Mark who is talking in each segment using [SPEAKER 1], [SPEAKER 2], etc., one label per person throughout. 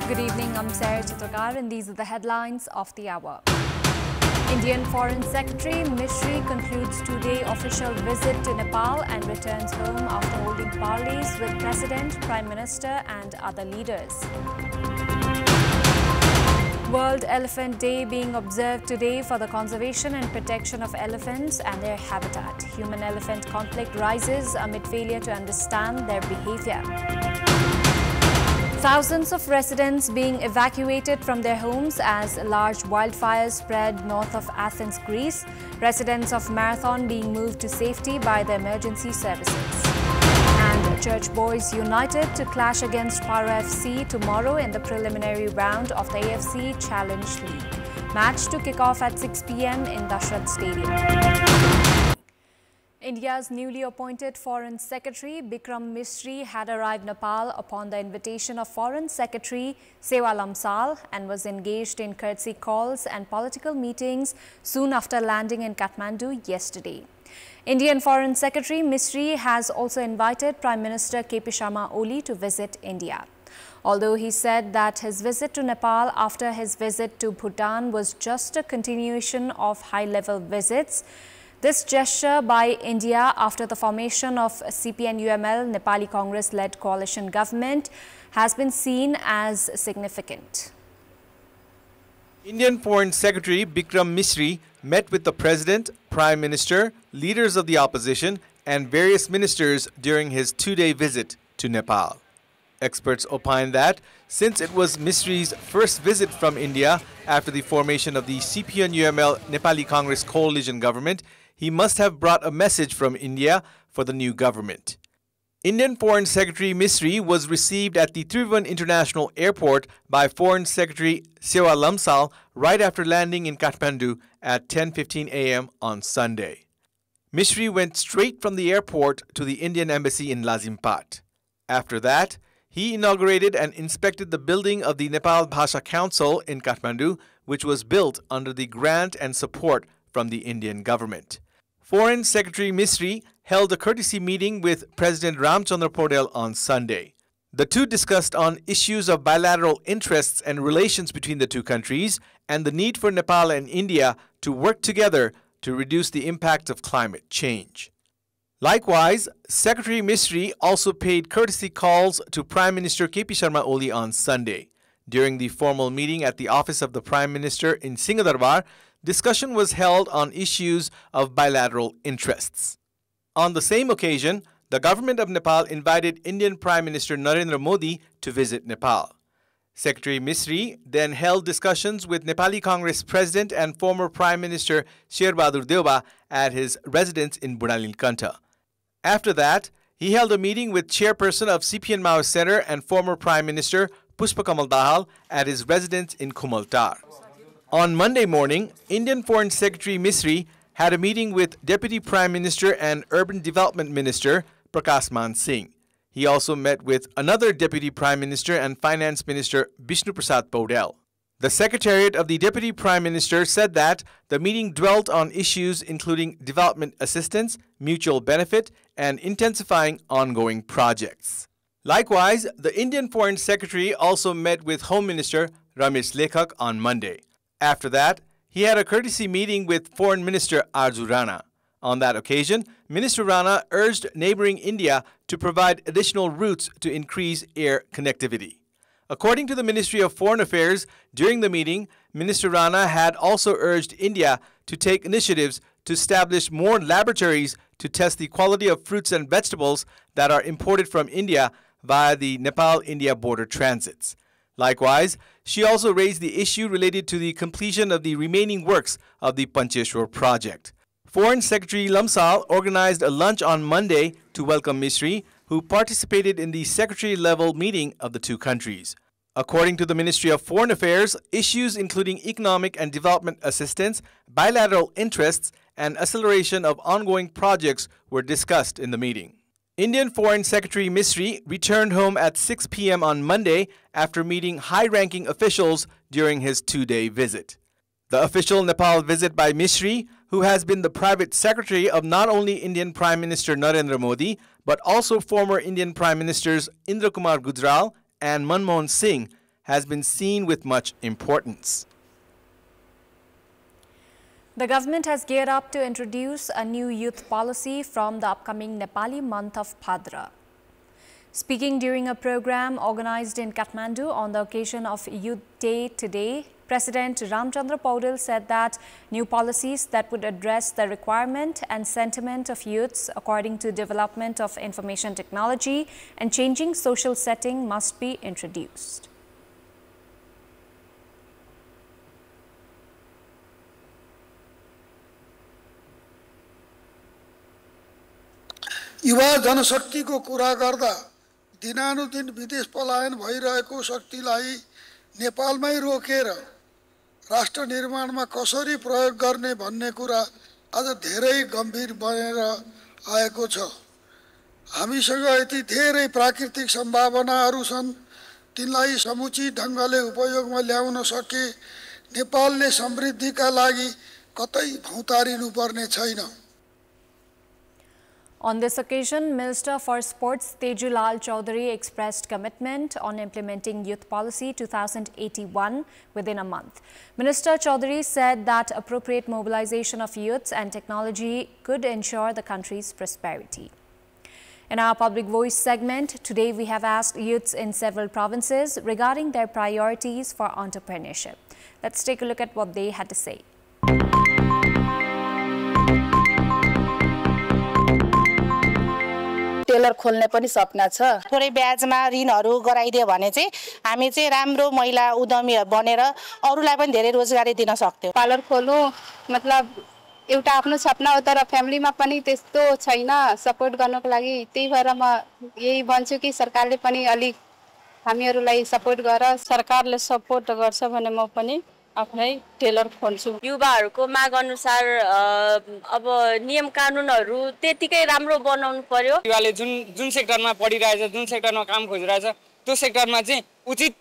[SPEAKER 1] Good evening, I'm Sarah Chitrakar and these are the headlines of the hour. Indian Foreign Secretary Mishri concludes two-day official visit to Nepal and returns home after holding parleys with President, Prime Minister and other leaders. World Elephant Day being observed today for the conservation and protection of elephants and their habitat. Human-elephant conflict rises amid failure to understand their behavior. Thousands of residents being evacuated from their homes as large wildfires spread north of Athens, Greece. Residents of Marathon being moved to safety by the emergency services. And Church Boys united to clash against Paro FC tomorrow in the preliminary round of the AFC Challenge League. Match to kick off at 6 p.m. in Dashrath Stadium. India's newly appointed Foreign Secretary Bikram Misri had arrived Nepal upon the invitation of Foreign Secretary Sewa Lamsal and was engaged in courtesy calls and political meetings soon after landing in Kathmandu yesterday. Indian Foreign Secretary Misri has also invited Prime Minister KP Sharma Oli to visit India. Although he said that his visit to Nepal after his visit to Bhutan was just a continuation of high-level visits, this gesture by India after the formation of CPN-UML Nepali Congress-led coalition government has been seen as significant.
[SPEAKER 2] Indian Foreign Secretary Bikram Misri met with the President, Prime Minister, leaders of the opposition and various ministers during his two-day visit to Nepal. Experts opine that since it was Misri's first visit from India after the formation of the CPN-UML Nepali Congress coalition government, he must have brought a message from India for the new government. Indian Foreign Secretary Misri was received at the Tribhuvan International Airport by Foreign Secretary Sewa Lamsal right after landing in Kathmandu at 10:15 a.m. on Sunday. Misri went straight from the airport to the Indian Embassy in Lazimpat. After that, he inaugurated and inspected the building of the Nepal Bhasha Council in Kathmandu, which was built under the grant and support from the Indian government. Foreign Secretary Misri held a courtesy meeting with President Ramchandra Paudel on Sunday. The two discussed on issues of bilateral interests and relations between the two countries and the need for Nepal and India to work together to reduce the impact of climate change. Likewise, Secretary Misri also paid courtesy calls to Prime Minister KP Sharma Oli on Sunday. During the formal meeting at the office of the Prime Minister in Singhadarbar, discussion was held on issues of bilateral interests. On the same occasion, the government of Nepal invited Indian Prime Minister Narendra Modi to visit Nepal. Secretary Misri then held discussions with Nepali Congress President and former Prime Minister Sherbahadur Deuba at his residence in Budalilkantha. After that, he held a meeting with Chairperson of CPN Maoist Center and former Prime Minister Pushpakamal Dahal at his residence in Kumaltar. On Monday morning, Indian Foreign Secretary Misri had a meeting with Deputy Prime Minister and Urban Development Minister Prakash Man Singh. He also met with another Deputy Prime Minister and Finance Minister Bishnu Prasad Paudel. The Secretariat of the Deputy Prime Minister said that the meeting dwelt on issues including development assistance, mutual benefit, and intensifying ongoing projects. Likewise, the Indian Foreign Secretary also met with Home Minister Ramesh Lekhak on Monday. After that, he had a courtesy meeting with Foreign Minister Arju Rana. On that occasion, Minister Rana urged neighboring India to provide additional routes to increase air connectivity. According to the Ministry of Foreign Affairs, during the meeting, Minister Rana had also urged India to take initiatives to establish more laboratories to test the quality of fruits and vegetables that are imported from India via the Nepal-India border transits. Likewise, she also raised the issue related to the completion of the remaining works of the Pancheshwar project. Foreign Secretary Lamsal organized a lunch on Monday to welcome Misri, who participated in the secretary-level meeting of the two countries. According to the Ministry of Foreign Affairs, issues including economic and development assistance, bilateral interests, and acceleration of ongoing projects were discussed in the meeting. Indian Foreign Secretary Misri returned home at 6 p.m. on Monday after meeting high-ranking officials during his two-day visit. The official Nepal visit by Misri, who has been the private secretary of not only Indian Prime Minister Narendra Modi, but also former Indian Prime Ministers Indra Kumar Gujral and Manmohan Singh, has been seen with much importance.
[SPEAKER 1] The government has geared up to introduce a new youth policy from the upcoming Nepali month of Bhadra. Speaking during a program organized in Kathmandu on the occasion of Youth Day today, President Ramchandra Paudel said that new policies that would address the requirement and sentiment of youths according to development of information technology and changing social setting must be introduced.
[SPEAKER 3] युवा जनशक्तिको कुरा गर्दा दिनानुदिन विदेश पलायन भइरहेको शक्तिलाई नेपालमै रोकेर राष्ट्र निर्माणमा कसरी प्रयोग गर्ने भन्ने कुरा आज धेरै गम्भीर बनेर आएको छ। हामीसँग यति धेरै प्राकृतिक सम्भावनाहरू छन्, तिनलाई समुचित ढंगले उपयोगमा ल्याउन सके नेपालले समृद्धिका लागि कतै भौतारिनु पर्ने छैन।
[SPEAKER 1] On this occasion, Minister for Sports Tejulal Chaudhary expressed commitment on implementing Youth Policy 2081 within a month. Minister Chaudhary said that appropriate mobilization of youths and technology could ensure the country's prosperity. In our Public Voice segment, today we have asked youths in several provinces regarding their priorities for entrepreneurship. Let's take a look at what they had to say.
[SPEAKER 4] Tailor खोल्ने पनि सपना छ। थोरै ब्याजमा ऋणहरु गराइदियो भने चाहिँ हामी चाहिँ राम्रो महिला उद्यमी बनेर अरूलाई पनि धेरै रोजगारी दिन सक्थ्यौ।
[SPEAKER 5] पार्लर खोल्नु मतलब एउटा आफ्नो सपना हो, तर फ्यामिलीमा पनि त्यस्तो छैन सपोर्ट गर्नको लागि। त्यही भएर म यही भन्छु कि सरकारले पनि अलि हामीहरुलाई सपोर्ट गर।
[SPEAKER 6] सरकारले सपोर्ट गर्छ भने म पनि आफ्नै टेलर खोल्छु।
[SPEAKER 7] युवाहरुको माग अनुसार अब नियम कानुनहरु त्यतिकै राम्रो बनाउनु पर्यो।
[SPEAKER 8] युवाले जुन सेक्टरमा पढिरहेछ, जुन सेक्टरमा काम खोजिरहेछ, त्यो सेक्टरमा चाहिँ उचित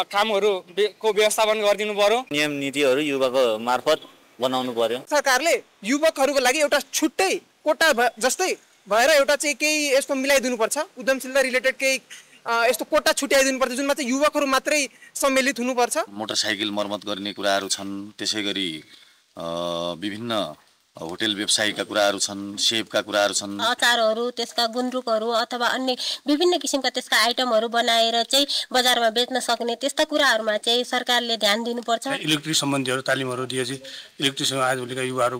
[SPEAKER 8] कामहरुको व्यवस्थापन गरिदिनु पर्यो।
[SPEAKER 9] नियम नीतिहरु युवाको मार्फत बनाउनु पर्यो।
[SPEAKER 10] सरकारले युवकहरुको लागि एउटा छुट्टै कोटा जस्तै भएर एउटा चाहिँ केही यस्तो मिलाइदिनु पर्छ। उद्यमशीलता रिलेटेड केही यस्तो कोटा छुट्याइदिनु पर्छ जुनमा चाहिँ युवकहरु मात्रै सम्मिलित हुनुपर्छ।
[SPEAKER 9] मोटरसाइकल मर्मत गर्ने कुराहरु छन्, त्यसैगरी विभिन्न होटल व्यवसायका कुराहरु छन्, सेवका कुराहरु छन्।
[SPEAKER 11] अचारहरु, त्यसका गुन्द्रुकहरु अथवा अन्य विभिन्न किसिमका त्यसका आइटमहरु बनाएर चाहिँ बजारमा बेच्न सक्ने त्यस्ता कुराहरुमा चाहिँ सरकारले ध्यान दिनुपर्छ।
[SPEAKER 12] इलेक्ट्रिक सम्बन्धीहरु तालिमहरु दिएपछि इलेक्ट्रिसियन आजभोलिका युवाहरु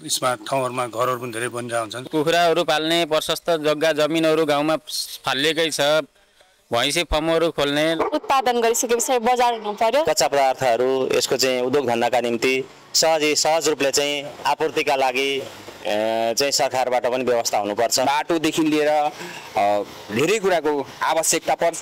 [SPEAKER 12] यसमा ठाउँहरुमा घरहरु पनि धेरै बनिरहेका हुन्छन्।
[SPEAKER 8] कुखुराहरु पाल्ने प्रशस्त जग्गा जमिनहरु गाउँमा फालिएकै छ। भैँसी फर्महरु खोल्ने,
[SPEAKER 6] उत्पादन गरिसकेपछि बजार हुनु पर्यो।
[SPEAKER 13] कच्चा पदार्थहरु यसको चाहिँ उद्योग धन्दाका निम्ति सहज रूपले चाहिँ आपूर्तिका लागि चाहिँ सरकारबाट पनि व्यवस्था हुनुपर्छ।
[SPEAKER 8] बाटोदेखि लिएर धेरै कुराको आवश्यकता पर्छ।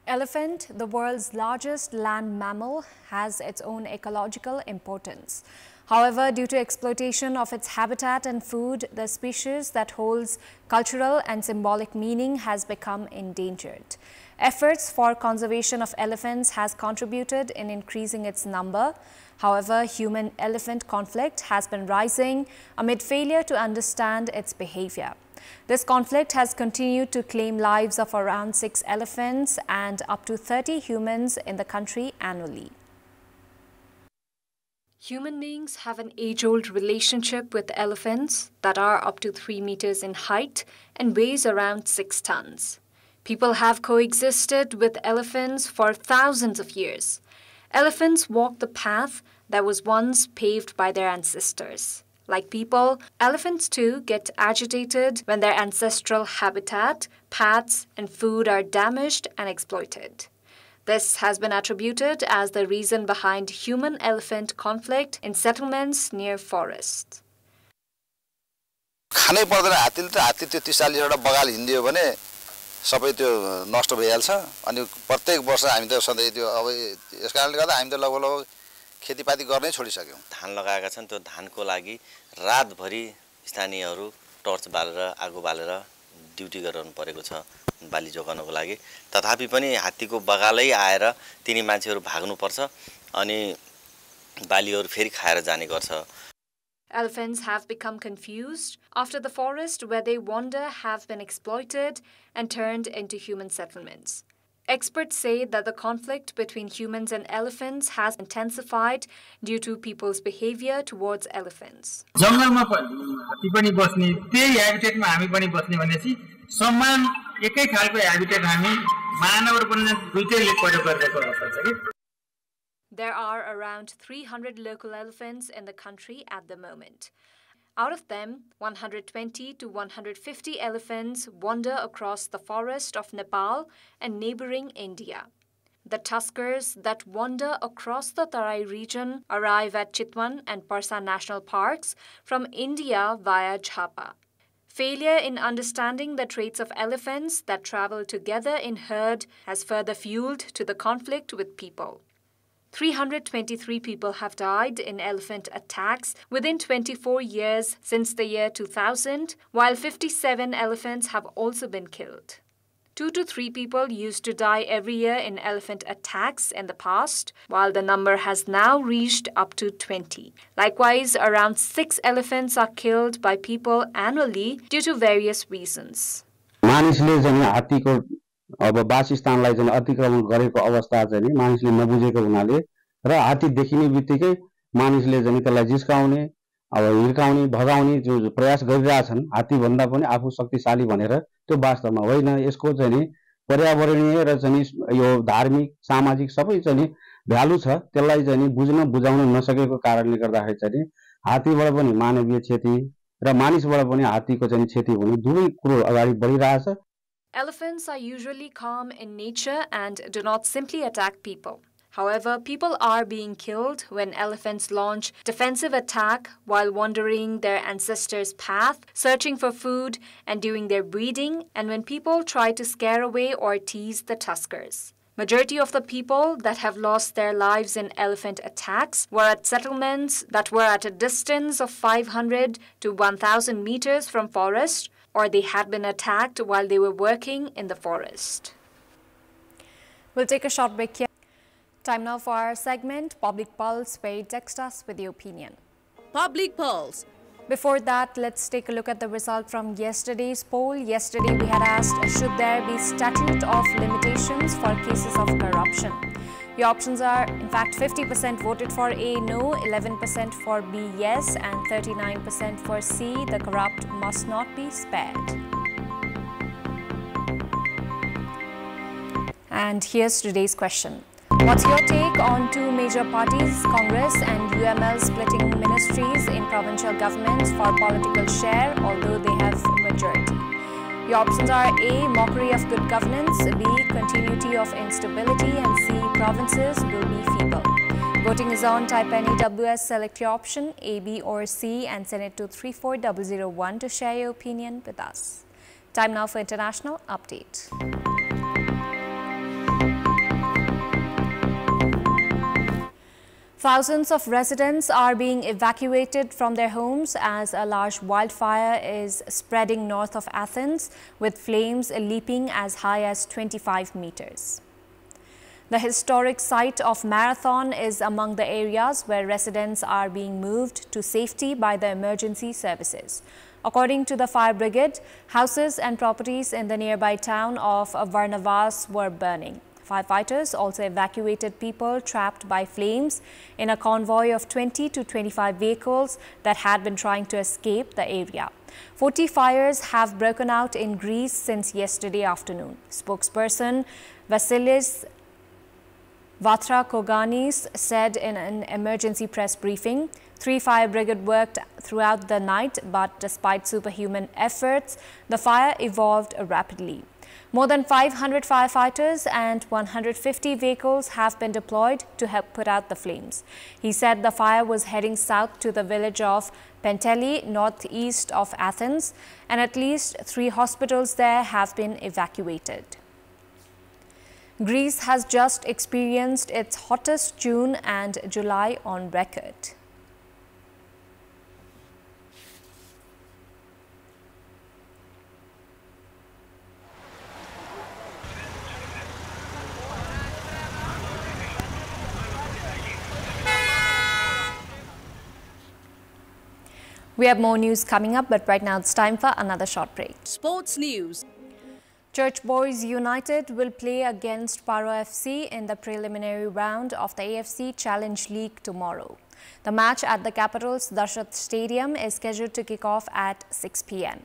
[SPEAKER 1] Elephant, the world's largest land mammal, has its own ecological importance. However, due to exploitation of its habitat and food, the species that holds cultural and symbolic meaning has become endangered. Efforts for conservation of elephants has contributed in increasing its number. However, human-elephant conflict has been rising amid failure to understand its behavior. This conflict has continued to claim lives of around 6 elephants and up to 30 humans in the country annually. Human beings have an age-old relationship with elephants that are up to 3 meters in height and weighs around 6 tons. People have coexisted with elephants for thousands of years. Elephants walk the path that was once paved by their ancestors. Like people, elephants too get agitated when their ancestral habitat, paths, and food are damaged and exploited. This has been attributed as the reason behind human-elephant conflict in settlements near forests.
[SPEAKER 14] खानै पर्दैन हात्तीले त हात्ती त्यो 30-40 वटा बगाल हिँड्दियो भने सबै त्यो नष्ट भइहाल्छ। अनि प्रत्येक वर्ष हामी त सधैँ त्यो अब यसकारणले गर्दा हामी त लगभग खेतीपाती गर्नै छोडिसक्यौं।
[SPEAKER 9] धान लगाएका छन्, त्यो धानको लागि रातभरि स्थानीयहरू टर्च बालेर आगो बालेर ड्युटी गरिरहनु परेको छ बाली जोगाउनको लागि। तथापि पनि हात्तीको बगालै आएर तिनी मान्छेहरू भाग्नु पर्छ अनि बालीहरू फेरि खाएर जाने गर्छ।
[SPEAKER 1] Elephants have become confused after the forest where they wander have been exploited and turned into human settlements. Experts say that the conflict between humans and elephants has intensified due to people's behavior towards elephants.
[SPEAKER 15] जंगलमा हात्ती पनि बस्ने त्यही ह्याबिटेटमा हामी पनि बस्ने भनेपछि समान एकै खालको ह्याबिटेट हामी मानवहरु पनि दुईटैले प्रयोग गरेको अवस्था छ के.
[SPEAKER 1] There are around 300 local elephants in the country at the moment. Out of them, 120 to 150 elephants wander across the forest of Nepal and neighboring India. The tuskers that wander across the Tarai region arrive at Chitwan and Parsa national parks from India via Jhapa. Failure in understanding the traits of elephants that travel together in herd has further fueled to the conflict with people. 323 people have died in elephant attacks within 24 years since the year 2000, while 57 elephants have also been killed. 2 to 3 people used to die every year in elephant attacks in the past, while the number has now reached up to 20. Likewise, around 6 elephants are killed by people annually due to various reasons.
[SPEAKER 16] अब वासस्थानलाई चाहिँ अतिक्रमण गरेको अवस्था चाहिँ मानिसले नबुझेको हुनाले र हात्ती देखिने बित्तिकै मानिसले चाहिँ त्यसलाई जिस्काउने अब हिर्काउने भगाउने जो प्रयास गरिरहेछन् हात्ती भन्दा पनि आफू शक्तिशाली भनेर त्यो वास्तवमा होइन. यसको चाहिँ पर्यावरणीय र चाहिँ यो धार्मिक सामाजिक सबै चाहिँ भ्यालु छ, त्यसलाई चाहिँ बुझ्न बुझाउन नसकेको कारणले गर्दाखेरि चाहिँ हात्तीबाट पनि मानवीय क्षति र मानिसबाट पनि हात्तीको चाहिँ क्षति हुने दुवै कुरो अगाडि बढिरहेछ.
[SPEAKER 1] Elephants are usually calm in nature and do not simply attack people. However, people are being killed when elephants launch defensive attack while wandering their ancestors' path, searching for food and doing their breeding, and when people try to scare away or tease the tuskers. Majority of the people that have lost their lives in elephant attacks were at settlements that were at a distance of 500 to 1,000 meters from forest, or they had been attacked while they were working in the forest. We'll take a short break here. Time now for our segment, Public Pulse, where you text us with your opinion.
[SPEAKER 17] Public Pulse.
[SPEAKER 1] Before that, let's take a look at the result from yesterday's poll. Yesterday, we had asked, should there be statute of limitations for cases of corruption? Your options are, in fact, 50% voted for A, no, 11% for B, yes, and 39% for C, the corrupt must not be spared. And here's today's question. What's your take on two major parties, Congress and UML, splitting ministries in provincial governments for political share, although they have majority? Your options are A, mockery of good governance, B, continuity of instability, and C, provinces will be feeble. Voting is on. Type NEWS, select your option A, B or C and send it to 34001 to share your opinion with us. Time now for international update. Thousands of residents are being evacuated from their homes as a large wildfire is spreading north of Athens, with flames leaping as high as 25 meters. The historic site of Marathon is among the areas where residents are being moved to safety by the emergency services. According to the fire brigade, houses and properties in the nearby town of Varnavas were burning. Firefighters also evacuated people trapped by flames in a convoy of 20 to 25 vehicles that had been trying to escape the area. 40 fires have broken out in Greece since yesterday afternoon. Spokesperson Vasilis Vathrakoganis said in an emergency press briefing, 3 fire brigade worked throughout the night, but despite superhuman efforts, the fire evolved rapidly. More than 500 firefighters and 150 vehicles have been deployed to help put out the flames. He said the fire was heading south to the village of Penteli, northeast of Athens, and at least 3 hospitals there have been evacuated. Greece has just experienced its hottest June and July on record. We have more news coming up, but right now it's time for another short break.
[SPEAKER 17] Sports news.
[SPEAKER 1] Church Boys United will play against Paro FC in the preliminary round of the AFC Challenge League tomorrow. The match at the capital's Dashat Stadium is scheduled to kick off at 6 p.m.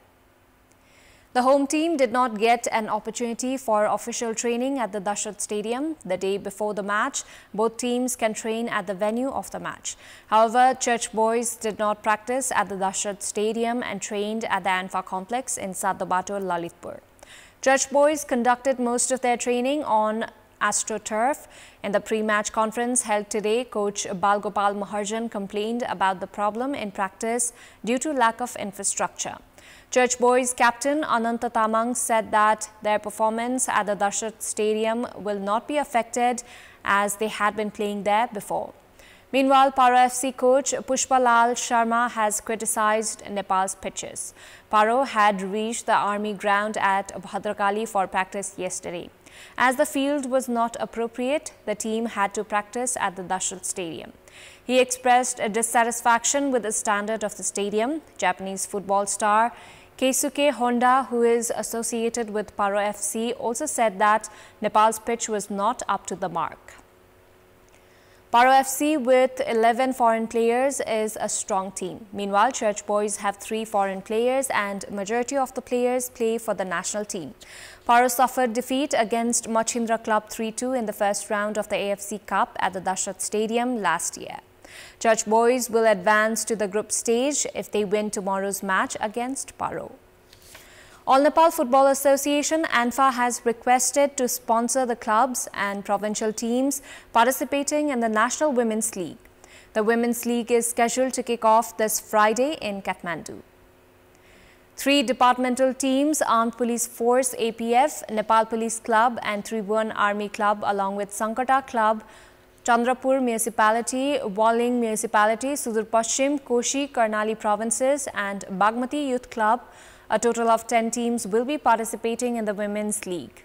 [SPEAKER 1] The home team did not get an opportunity for official training at the Dashat Stadium. The day before the match, both teams can train at the venue of the match. However, Church Boys did not practice at the Dashat Stadium and trained at the Anfa complex in Saddabato, Lalitpur. Church Boys conducted most of their training on AstroTurf. In the pre-match conference held today, coach Balgopal Maharjan complained about the problem in practice due to lack of infrastructure. Church Boys captain Ananta Tamang said that their performance at the Dashat Stadium will not be affected as they had been playing there before. Meanwhile, Paro FC coach Pushpalal Sharma has criticized Nepal's pitches. Paro had reached the army ground at Bhadrakali for practice yesterday. As the field was not appropriate, the team had to practice at the Dashat Stadium. He expressed a dissatisfaction with the standard of the stadium. Japanese football star Keisuke Honda, who is associated with Paro FC, also said that Nepal's pitch was not up to the mark. Paro FC with 11 foreign players is a strong team. Meanwhile, Church Boys have 3 foreign players and majority of the players play for the national team. Paro suffered defeat against Machindra Club 3-2 in the first round of the AFC Cup at the Dashat Stadium last year. Church Boys will advance to the group stage if they win tomorrow's match against Paro. All Nepal Football Association ANFA has requested to sponsor the clubs and provincial teams participating in the National Women's League. The Women's League is scheduled to kick off this Friday in Kathmandu. 3 departmental teams, Armed Police Force APF, Nepal Police Club and Tribhuvan Army Club along with Sankata Club, Chandrapur Municipality, Walling Municipality, Sudur Paschim, Koshi, Karnali provinces and Bagmati Youth Club. A total of 10 teams will be participating in the Women's League.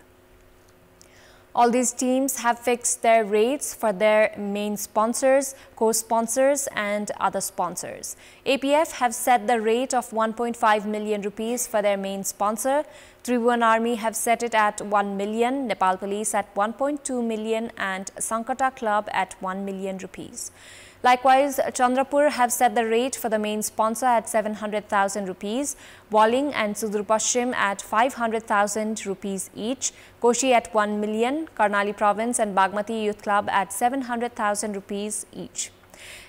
[SPEAKER 1] All these teams have fixed their rates for their main sponsors, co-sponsors and other sponsors. APF have set the rate of 1.5 million rupees for their main sponsor. Tribhuvan Army have set it at 1 million, Nepal Police at 1.2 million and Sankata Club at 1 million rupees. Likewise, Chandrapur have set the rate for the main sponsor at 700,000 rupees, Walling and Sudur Paschim at 500,000 rupees each, Koshi at 1 million, Karnali Province and Bagmati Youth Club at 700,000 rupees each.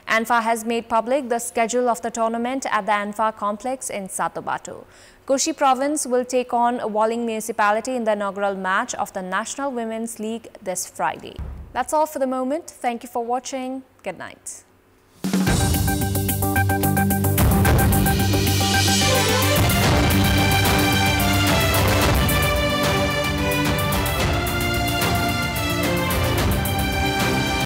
[SPEAKER 1] ANFA has made public the schedule of the tournament at the ANFA complex in Saddabato. Koshi Province will take on Walling Municipality in the inaugural match of the National Women's League this Friday. That's all for the moment. Thank you for watching. Good night.